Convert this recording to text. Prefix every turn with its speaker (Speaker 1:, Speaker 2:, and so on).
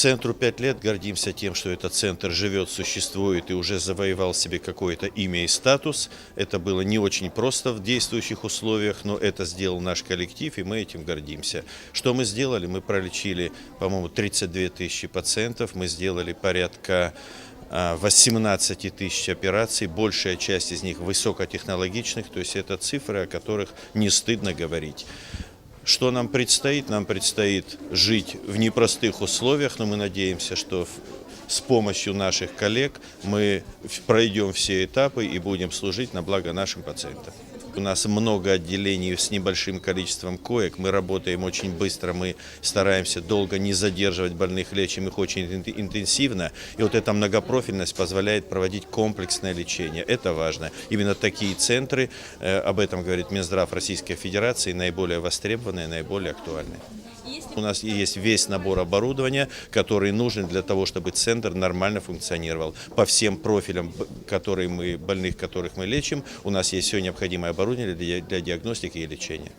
Speaker 1: Центру 5 лет, гордимся тем, что этот центр живет, существует и уже завоевал себе какое-то имя и статус. Это было не очень просто в действующих условиях, но это сделал наш коллектив, и мы этим гордимся. Что мы сделали? Мы пролечили, по-моему, 32 тысячи пациентов, мы сделали порядка 18 тысяч операций, большая часть из них высокотехнологичных, то есть это цифры, о которых не стыдно говорить. Что нам предстоит? Нам предстоит жить в непростых условиях, но мы надеемся, что с помощью наших коллег мы пройдем все этапы и будем служить на благо нашим пациентам. У нас много отделений с небольшим количеством коек, мы работаем очень быстро, мы стараемся долго не задерживать больных, лечим их очень интенсивно. И вот эта многопрофильность позволяет проводить комплексное лечение. Это важно. Именно такие центры, об этом говорит Минздрав Российской Федерации, наиболее востребованные, наиболее актуальные. У нас есть весь набор оборудования, который нужен для того, чтобы центр нормально функционировал. По всем профилям, больных, которых мы лечим, у нас есть все необходимое оборудование для диагностики и лечения.